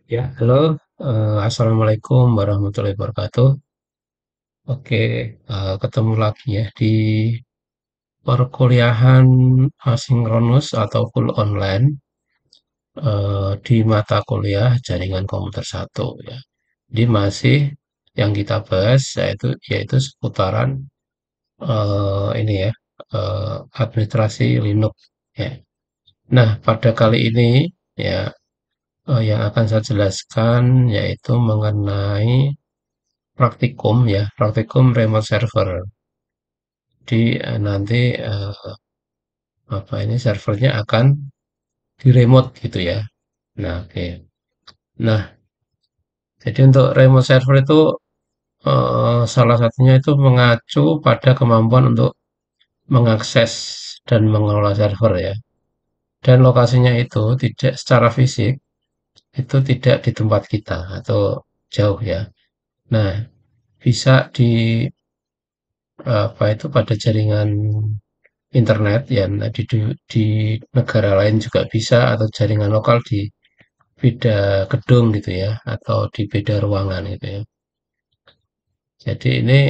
Ya, halo, assalamualaikum warahmatullahi wabarakatuh. Oke, ketemu lagi ya di perkuliahan asinkronus atau full online di mata kuliah jaringan komputer satu ya. Jadi masih yang kita bahas yaitu seputaran ini ya, administrasi Linux ya. Nah, pada kali ini ya yang akan saya jelaskan yaitu mengenai praktikum remote server. Jadi nanti apa ini servernya akan di remote gitu ya. Nah, oke. Nah, jadi untuk remote server itu salah satunya itu mengacu pada kemampuan untuk mengakses dan mengelola server ya. Dan lokasinya itu tidak secara fisik itu tidak di tempat kita atau jauh ya. Nah, bisa di apa itu pada jaringan internet ya, nah di negara lain juga bisa atau jaringan lokal di beda gedung gitu ya, atau di beda ruangan gitu ya. Jadi ini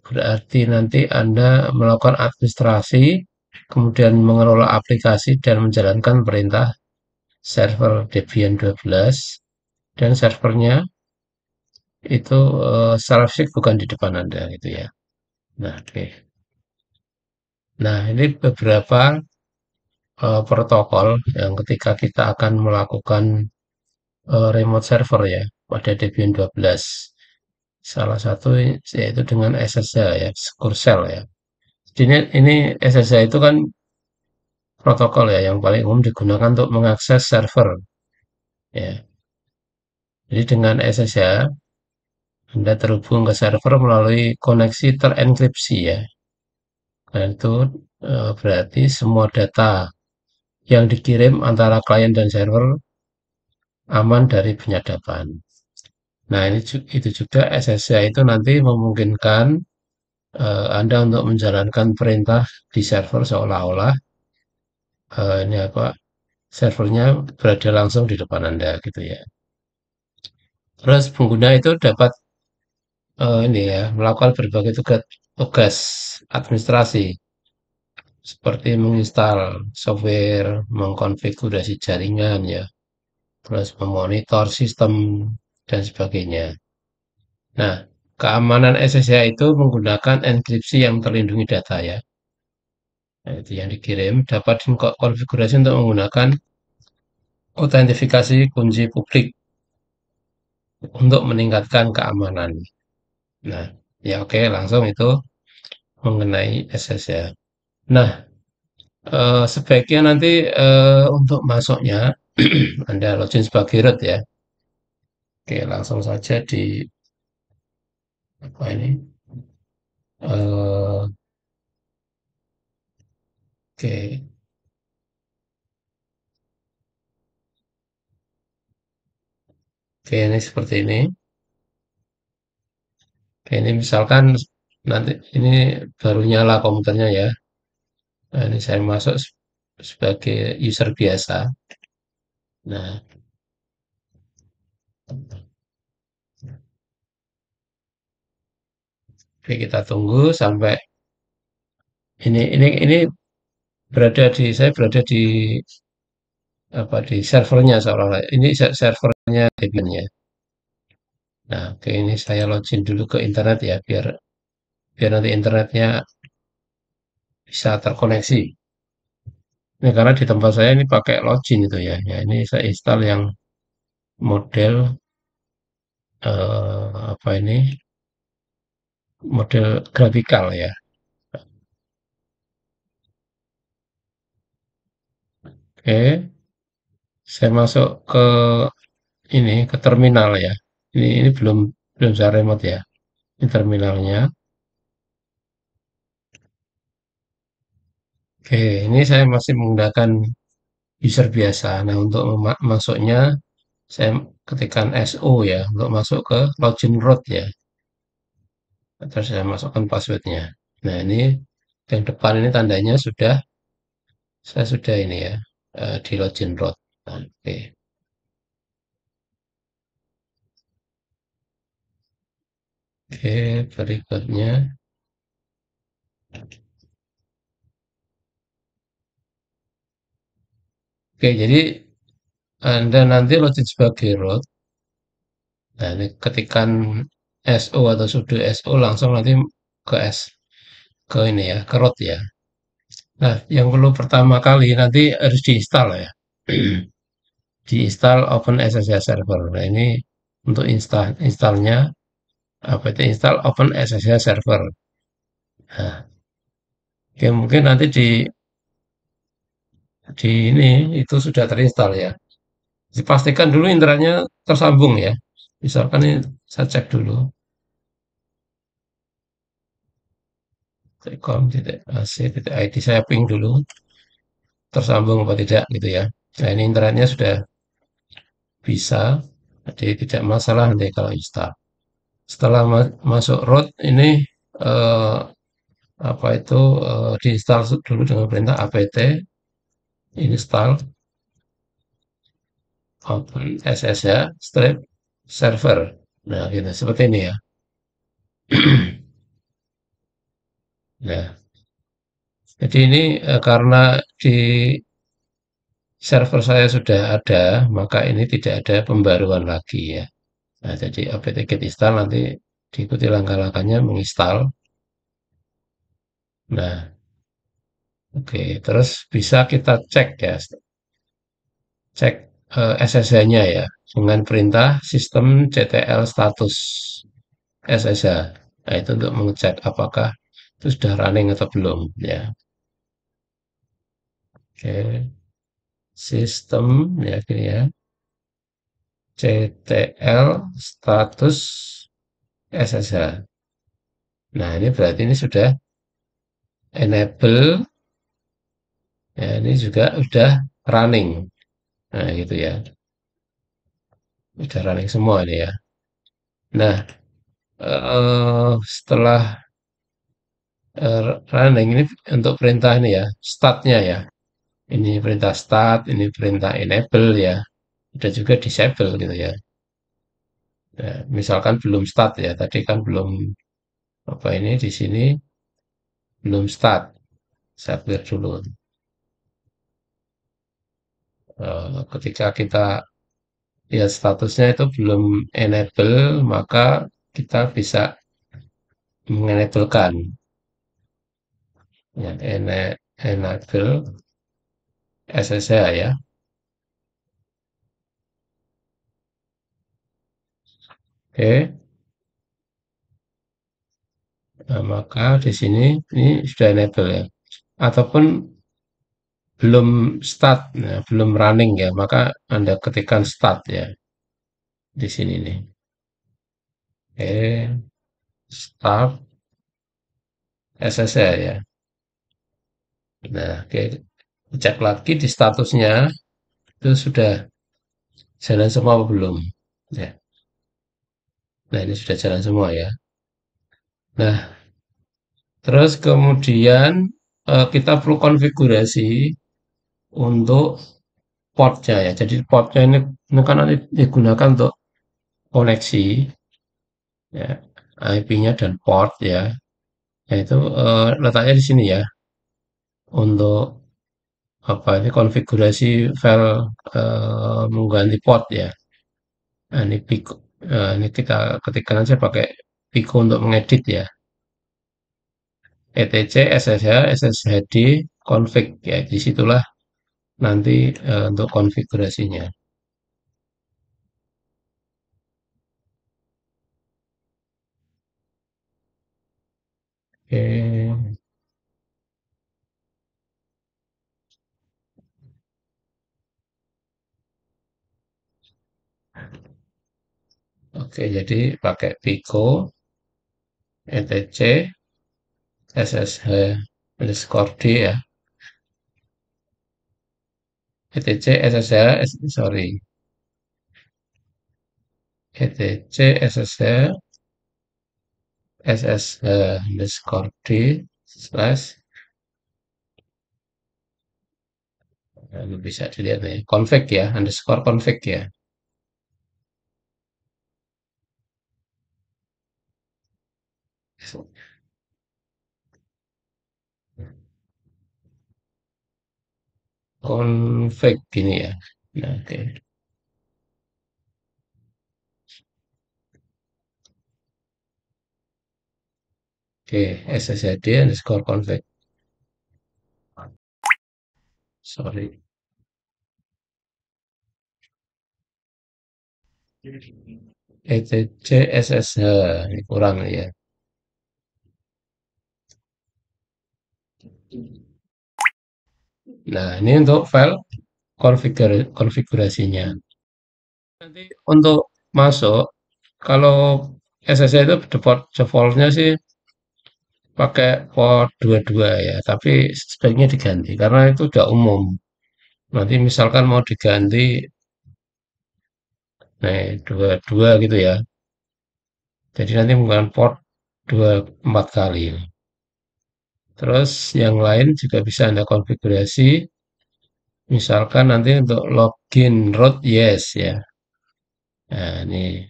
berarti nanti Anda melakukan administrasi, kemudian mengelola aplikasi dan menjalankan perintah server Debian 12 dan servernya itu secara fisik bukan di depan Anda gitu ya. Nah, oke. Nah, ini beberapa protokol yang ketika kita akan melakukan remote server ya pada Debian 12. Salah satu yaitu dengan SSH ya, Secure Shell ya. Jadi ini SSH itu kan protokol ya yang paling umum digunakan untuk mengakses server ya. Jadi dengan SSH Anda terhubung ke server melalui koneksi terenkripsi ya. Dan itu berarti semua data yang dikirim antara klien dan server aman dari penyadapan. Nah, itu juga SSH itu nanti memungkinkan Anda untuk menjalankan perintah di server seolah-olah ini apa servernya berada langsung di depan Anda gitu ya. Terus pengguna itu dapat ini ya melakukan berbagai tugas administrasi seperti menginstal software, mengkonfigurasi jaringan ya, terus memonitor sistem dan sebagainya. Nah, keamanan SSH itu menggunakan enkripsi yang terlindungi data ya. Nah, itu yang dikirim dapat dikonfigurasi untuk menggunakan autentifikasi kunci publik untuk meningkatkan keamanan. Nah, ya oke, langsung itu mengenai SSH. Nah, sebaiknya nanti untuk masuknya Anda login sebagai root ya. Oke, langsung saja di apa ini? eh, oke, oke ini seperti ini. Oke, ini misalkan nanti ini baru nyala komputernya ya. Nah, ini saya masuk sebagai user biasa. Nah, oke kita tunggu sampai ini berada di saya berada di apa di servernya seolah-olah. Ini servernya Debian ya. Nah, oke ini saya login dulu ke internet ya biar biar nanti internetnya bisa terkoneksi. Ini karena di tempat saya ini pakai login itu ya. Ya ini saya install yang model apa ini model grafikal ya. Oke, saya masuk ke ini ke terminal ya. Ini belum belum saya remote ya. Ini terminalnya. Oke, ini saya masih menggunakan user biasa. Nah, untuk masuknya saya ketikkan SO ya untuk masuk ke login root ya. Terus saya masukkan passwordnya. Nah, ini yang depan ini tandanya sudah saya sudah ini ya di login root. Oke, oke, berikutnya. Oke, jadi Anda nanti login sebagai root. Nah, ini ketikan SO atau sudo SO langsung nanti ke ke ini ya, ke root ya. Nah, yang perlu pertama kali nanti harus diinstal ya. Diinstal OpenSSH Server. Nah, ini untuk installnya apt install OpenSSH Server. Nah, oke, mungkin nanti di ini itu sudah terinstall ya. Dipastikan dulu internetnya tersambung ya. Misalkan ini saya cek dulu. Telkom.ac.id saya ping dulu tersambung apa tidak gitu ya. Nah, ini internetnya sudah bisa, jadi tidak masalah nanti kalau install. Setelah masuk root ini eh, apa itu diinstal dulu dengan perintah apt install open ssh strip server. Nah, gitu seperti ini ya. Nah, jadi ini karena di server saya sudah ada, maka ini tidak ada pembaruan lagi ya. Nah, jadi apt-get install nanti diikuti langkah-langkahnya menginstal. Nah, oke, terus bisa kita cek ya, cek SSH-nya ya dengan perintah sistem ctl status SSH. Nah, itu untuk mengecek apakah itu sudah running atau belum ya. Oke, sistem ya gini ya, ctl status SSH. Nah, ini berarti ini sudah enable ya, ini juga sudah running. Nah, gitu ya. Udah running semua ini ya. Nah, setelah running ini untuk perintah ini ya, startnya ya. Ini perintah start, ini perintah enable ya. Ada juga disable gitu ya. Nah, misalkan belum start ya, tadi kan belum apa ini di sini belum start. Saya clear dulu. Ketika kita lihat statusnya itu belum enable, maka kita bisa mengenablekan ya, enable SSH ya. Oke. Nah, maka di sini ini sudah enable ya. Ataupun belum start, nah, belum running ya, maka Anda ketikkan start ya di sini nih. Oke, start SSH ya. Nah, oke, cek lagi di statusnya itu sudah jalan semua apa belum? Ya. Nah, ini sudah jalan semua ya. Nah, terus kemudian kita perlu konfigurasi untuk portnya ya. Jadi portnya ini kan nanti digunakan untuk koneksi ya, IP-nya dan port ya. Yaitu letaknya di sini ya untuk apa ini konfigurasi file mengganti port ya. Nah, ini Pico. Nah, ini kita ketikkan aja pakai Pico untuk mengedit ya. etc ssh sshd config ya, disitulah nanti untuk konfigurasinya. Oke, oke, jadi pakai Pico etc ssh underscore d ya, etc ssh sorry, etc ssh ss underscore d slash Nah, bisa dilihat nih, config ya, underscore config ya. Config gini ya. Nah, oke. Oke, SSID underscore config. Sorry. etc ssh ini kurang ya. Nah, ini untuk file konfigurasinya. Nanti untuk masuk, kalau SSH itu defaultnya sih pakai port 22 ya, tapi sebaiknya diganti karena itu udah umum. Nanti misalkan mau diganti, nah 22 gitu ya. Jadi nanti menggunakan port 24 kali. Terus yang lain juga bisa Anda konfigurasi, misalkan nanti untuk login root yes ya. Nah, ini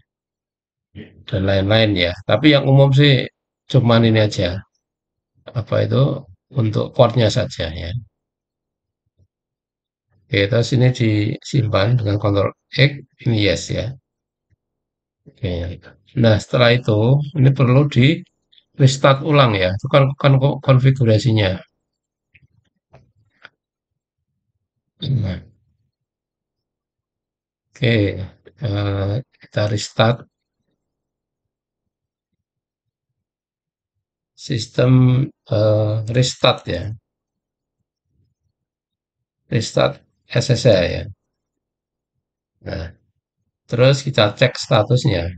dan lain-lain ya. Tapi yang umum sih cuman ini aja. Apa itu untuk portnya saja ya. Oke, terus ini disimpan dengan Ctrl X, ini yes ya. Oke. Nah, setelah itu ini perlu di restart ulang ya. Itu kan konfigurasinya. Nah, oke, kita restart sistem, restart ya. Restart SSH ya. Nah, terus kita cek statusnya.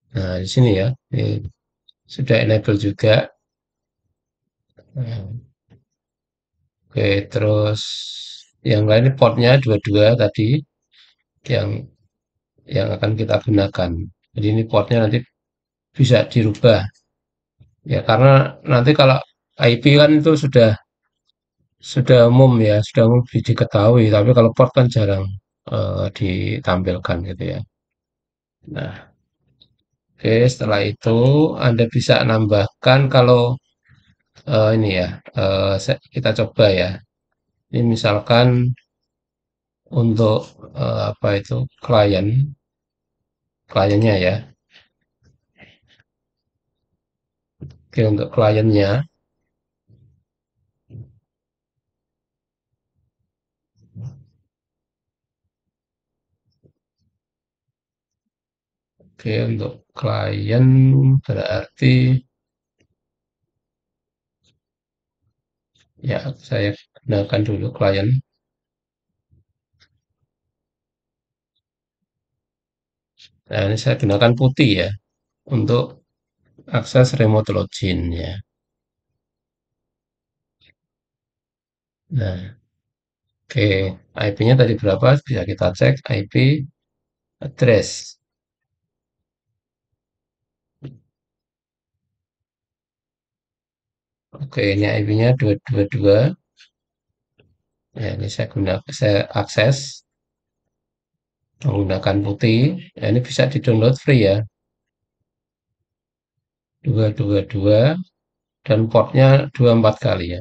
Nah, di sini ya, ini sudah enable juga. Nah, oke, terus yang lain ini portnya 22 tadi yang akan kita gunakan. Jadi ini portnya nanti bisa dirubah ya karena nanti kalau IP kan itu sudah umum ya, sudah umum diketahui. Tapi kalau port kan jarang ditampilkan gitu ya. Nah, oke, setelah itu Anda bisa nambahkan kalau ini ya, kita coba ya. Ini misalkan untuk apa itu kliennya ya. Oke, untuk kliennya, oke untuk klien berarti ya saya gunakan dulu klien. Nah, ini saya gunakan putih ya untuk akses remote login ya. Nah, oke, IP-nya tadi berapa? Bisa kita cek IP address. Oke, ini IP-nya 222. Ya, ini saya akses menggunakan putih. Ya, ini bisa di-download free ya. 222 dan portnya 24 kali ya.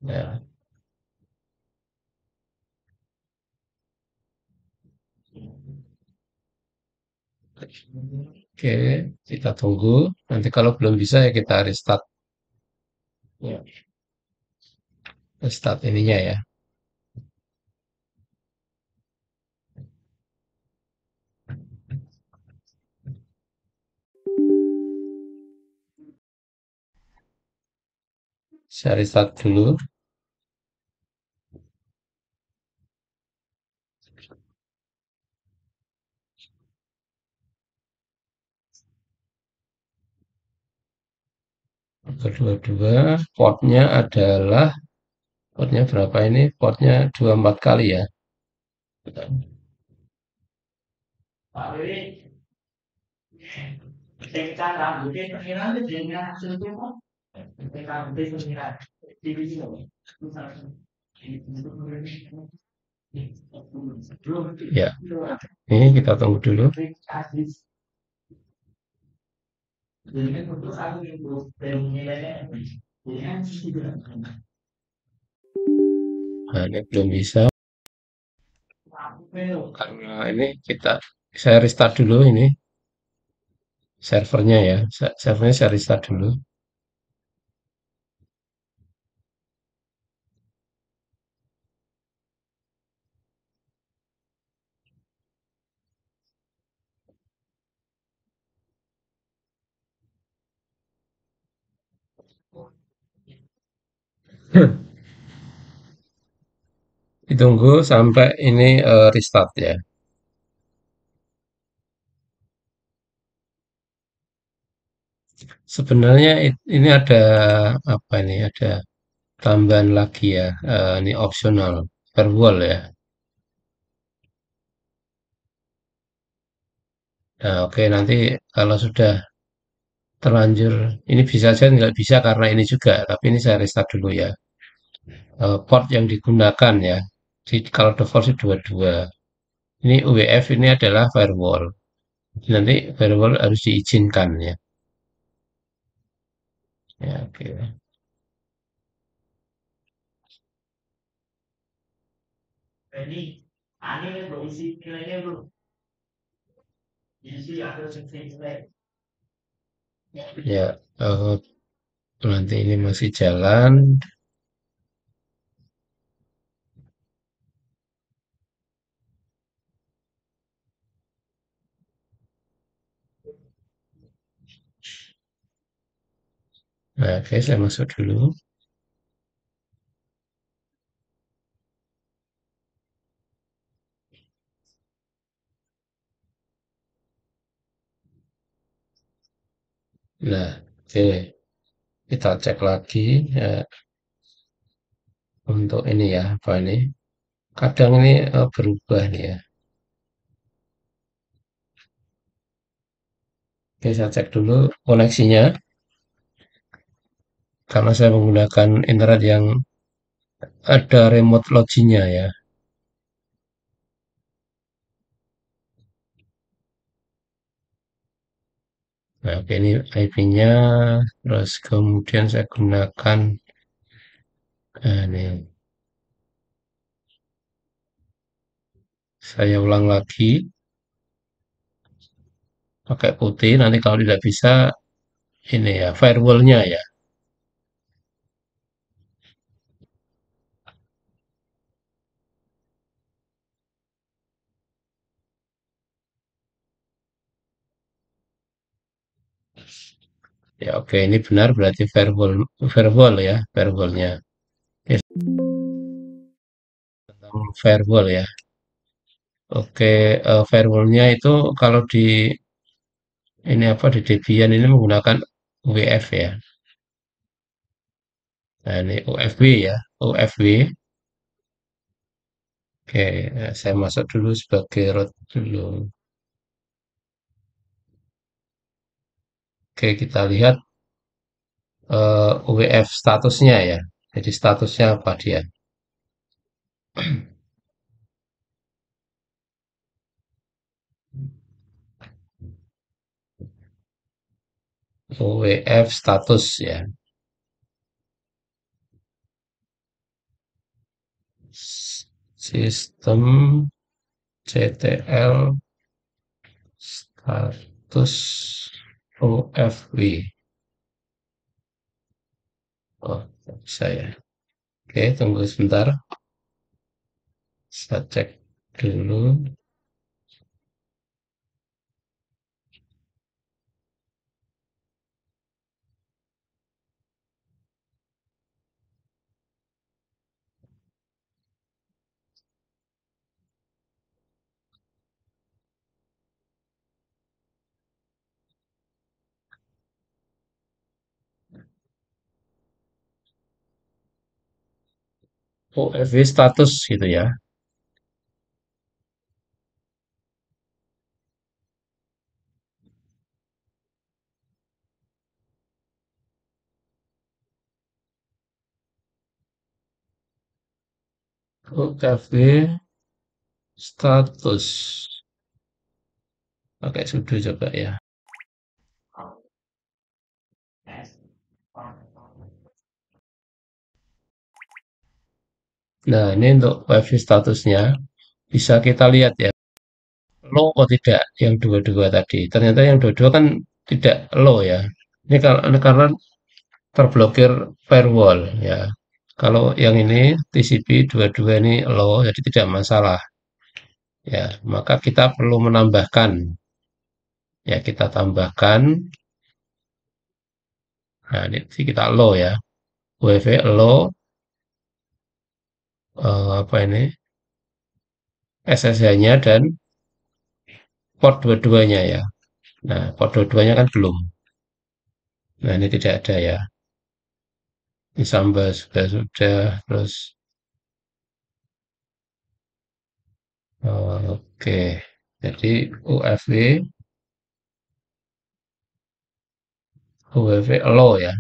Nah, oke, kita tunggu. Nanti kalau belum bisa ya kita restart. Ya, restart ininya ya. Saya restart dulu. Kedua-dua, portnya berapa ini? Portnya 24 kali ya. Ya, ini kita tunggu dulu. Nah, ini belum bisa karena ini saya restart dulu ini servernya ya. Servernya saya restart dulu. Ditunggu sampai ini restart ya. Sebenarnya ini ada apa ini? Ada tambahan lagi ya. Ini opsional firewall ya. Nah, oke nanti kalau sudah terlanjur ini bisa saja nggak bisa karena ini juga, tapi ini saya restart dulu ya. Port yang digunakan ya. Kalau default sih 22. Ini UWF ini adalah firewall. Nanti firewall harus diizinkan ya. Ya, oke. Ya, nanti ini masih jalan. Nah, oke, saya masuk dulu. Nah, oke, kita cek lagi ya, untuk ini ya, apa ini? Kadang ini berubah nih ya. Oke, saya cek dulu koneksinya. Karena saya menggunakan internet yang ada remote login-nya ya. Nah, oke, ini IP-nya. Terus kemudian saya gunakan ini. Saya ulang lagi pakai putih. Nanti kalau tidak bisa ini ya firewall-nya ya. Ya oke ini benar berarti firewall ya firewall-nya. Oke, tentang firewall ya. Oke, firewall-nya itu kalau di ini apa di Debian ini menggunakan UWF ya. Nah, ini UFW ya, UFW. Oke, saya masuk dulu sebagai root dulu. Oke, kita lihat UWF statusnya ya. Jadi statusnya apa dia? UWF status ya. Sistem CTL status UFW. Oh, bisa ya. Oke, tunggu sebentar. Saya cek dulu. UFW status gitu ya. UFW status. Pakai sudo coba ya. Nah, ini untuk WiFi statusnya bisa kita lihat ya, low atau tidak yang dua-dua tadi. Ternyata yang dua-dua kan tidak low ya. Ini karena terblokir firewall ya. Kalau yang ini TCP dua-dua ini low, jadi tidak masalah ya. Maka kita perlu menambahkan ya, kita tambahkan. Nah, ini sih kita low ya. WiFi low apa ini SSH-nya dan port dua-duanya ya. Nah, port dua-duanya kan belum. Nah, ini tidak ada ya. Ini Samba sudah, terus oke. Jadi UWV low ya.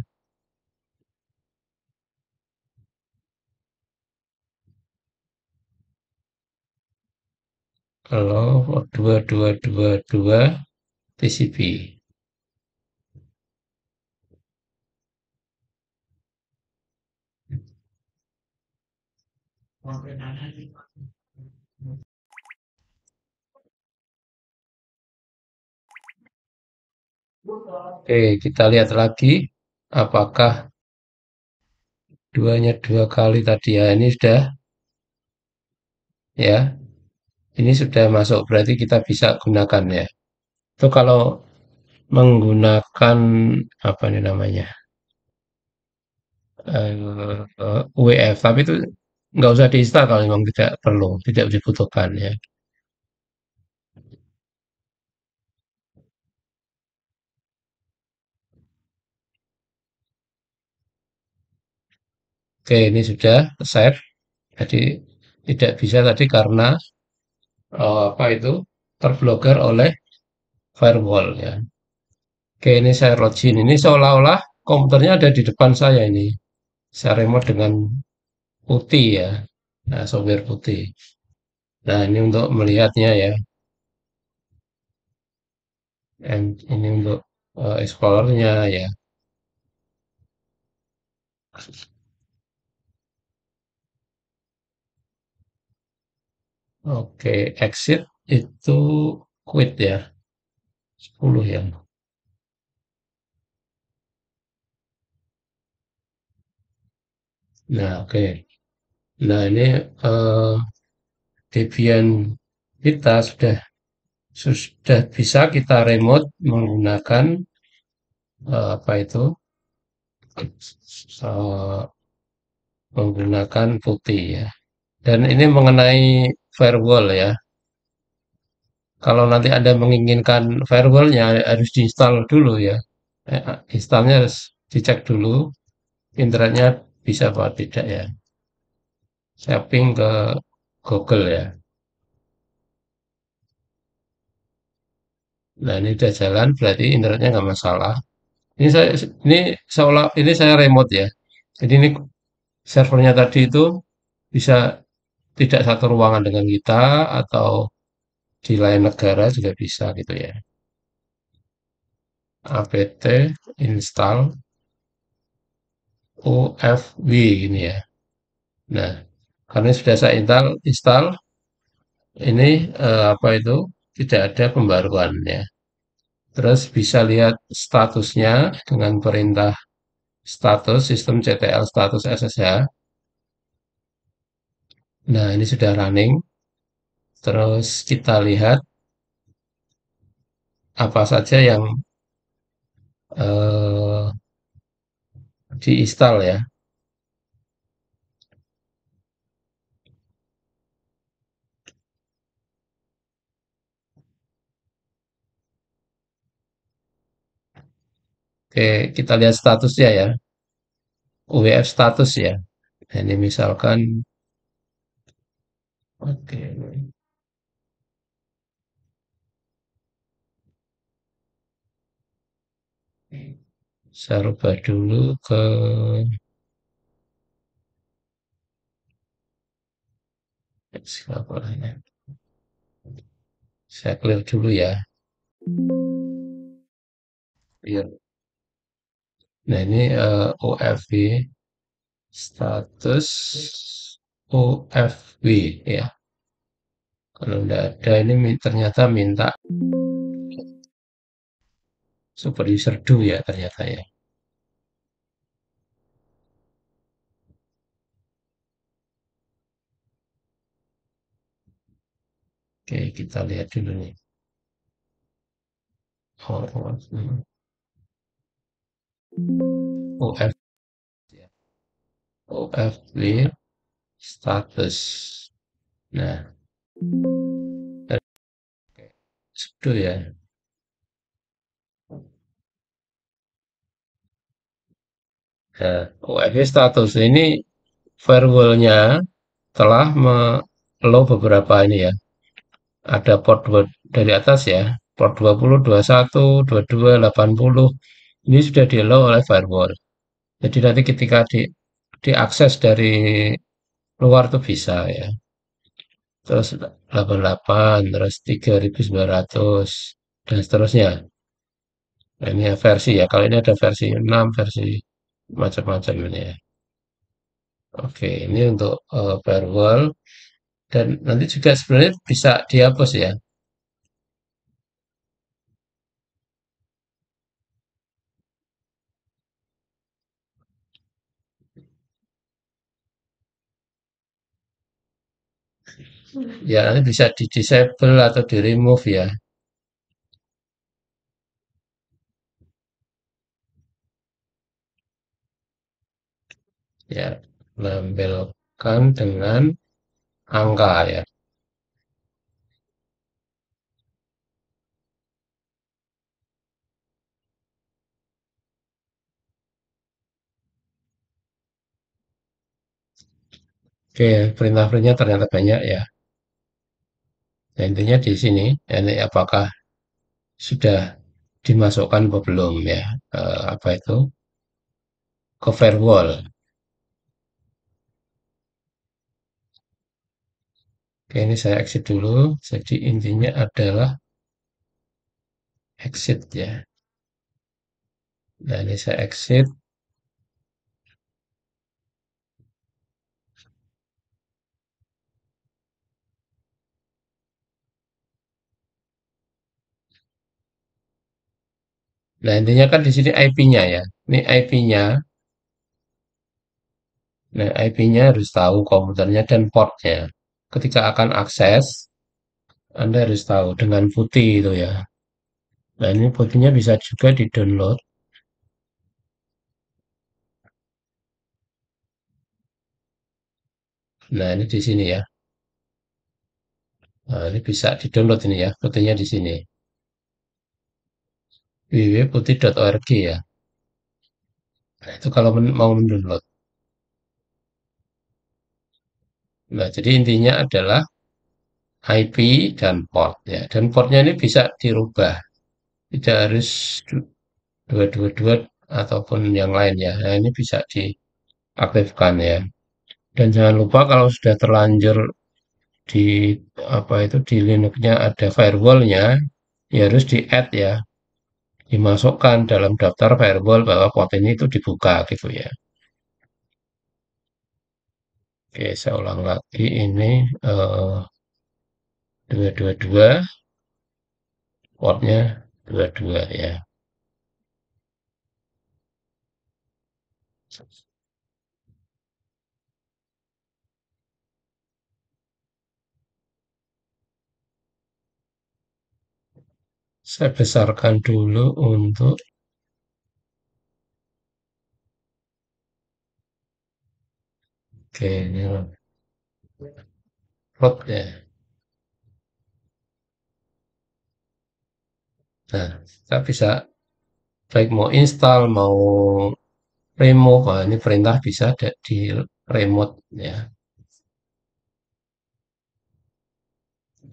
Kalau 2222 TCP. Oke, kita lihat lagi apakah duanya dua kali tadi ya. Ini sudah ya. Ini sudah masuk berarti kita bisa gunakan ya. Itu kalau menggunakan apa ini namanya? WF, tapi itu nggak usah diinstal kalau memang tidak perlu, tidak dibutuhkan ya. Oke, ini sudah save. Jadi tidak bisa tadi karena apa itu terblokir oleh firewall ya. Oke, ini saya login. Ini seolah-olah komputernya ada di depan saya ini. Saya remote dengan putih ya. Nah, software putih. Nah, ini untuk melihatnya ya. Ini untuk explorernya ya. Oke, exit itu quit ya. 10 ya. Nah, oke. Nah, ini eh, Debian kita sudah bisa kita remote menggunakan apa itu eh, menggunakan putih ya. Dan ini mengenai firewall ya. Kalau nanti Anda menginginkan firewallnya harus diinstal dulu ya. Installnya harus dicek dulu internetnya bisa apa tidak ya. Saya ping ke Google ya. Nah, ini udah jalan berarti internetnya nggak masalah. Ini ini saya remote ya. Jadi ini servernya tadi itu bisa tidak satu ruangan dengan kita atau di lain negara juga bisa gitu ya. apt install UFW ini ya. Nah, karena sudah saya install ini apa itu tidak ada pembaruan ya. Terus bisa lihat statusnya dengan perintah status sistem CTL status SSH. Nah, ini sudah running. Terus kita lihat apa saja yang eh, diinstal ya. Oke, kita lihat statusnya ya. UWF status ya. Nah, ini misalkan, oke, saya rubah dulu ke Sekolahnya. Saya clear dulu ya. Iya. Nah ini OFW status OFW ya. Kalau tidak ada ini ternyata minta super user do ya ternyata ya. Oke, kita lihat dulu nih. OF ya. OFW status. Nah, sudo ya. Nah, OFW status ini firewall-nya telah allow beberapa ini ya. Ada port 2 dari atas ya. Port 20, 21, 22, 80. Ini sudah di-allow oleh firewall. Jadi nanti ketika diakses dari luar tuh bisa ya. Terus 88, terus 3900 dan seterusnya. Nah, ini ya versi ya. Kalau ini ada versi 6, versi macam-macam ini ya. Oke, ini untuk firewall dan nanti juga sebenarnya bisa dihapus ya. Ya, nanti bisa di disable atau di remove ya. Ya, labelkan dengan angka ya. Oke, perintah-perintahnya ternyata banyak ya. Nah, intinya di sini, ini apakah sudah dimasukkan atau belum ya, apa itu, ke firewall. Oke, ini saya exit dulu. Jadi intinya adalah exit ya. Nah, ini saya exit. Nah, intinya kan di sini IP-nya ya. Ini IP-nya. Nah, IP-nya harus tahu komputernya dan portnya. Ketika akan akses, Anda harus tahu dengan putih itu ya. Nah, ini putihnya bisa juga di-download. Nah, ini di sini ya. Nah, ini bisa di-download ini ya. Putihnya di sini. www.putih.org ya. Nah, itu kalau mau mendownload. Nah, jadi intinya adalah IP dan port ya. Dan portnya ini bisa dirubah. Tidak harus 222 ataupun yang lain ya. Nah, ini bisa diaktifkan ya. Dan jangan lupa kalau sudah terlanjur di apa itu di Linux-nya ada firewall-nya, ya harus di-add ya, dimasukkan dalam daftar firewall bahwa port ini itu dibuka gitu ya. Oke, saya ulang lagi ini 222 portnya 22 ya. Saya besarkan dulu untuk oke ini plot ya. Nah, kita bisa baik mau install mau remove, nah, ini perintah bisa di remote ya.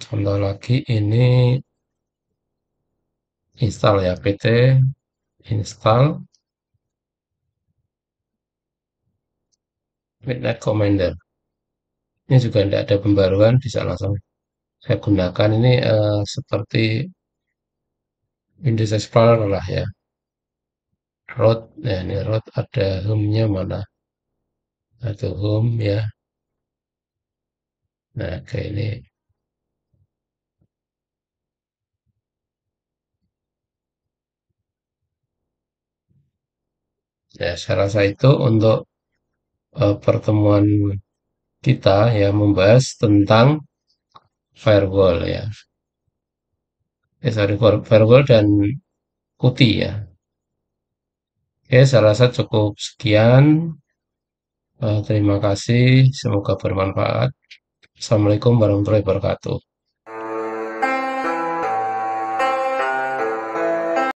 Contoh lagi ini install ya, pt install Midnight Commander. Ini juga tidak ada pembaruan, bisa langsung saya gunakan. Ini seperti Windows Explorer lah ya. Root, ya ini root ada home-nya mana? Atau home ya. Nah, kayak ini. Ya, saya rasa itu untuk pertemuan kita ya membahas tentang firewall ya. Sorry, firewall dan PuTTY ya. Oke, saya rasa cukup sekian. Terima kasih, semoga bermanfaat. Assalamualaikum warahmatullahi wabarakatuh.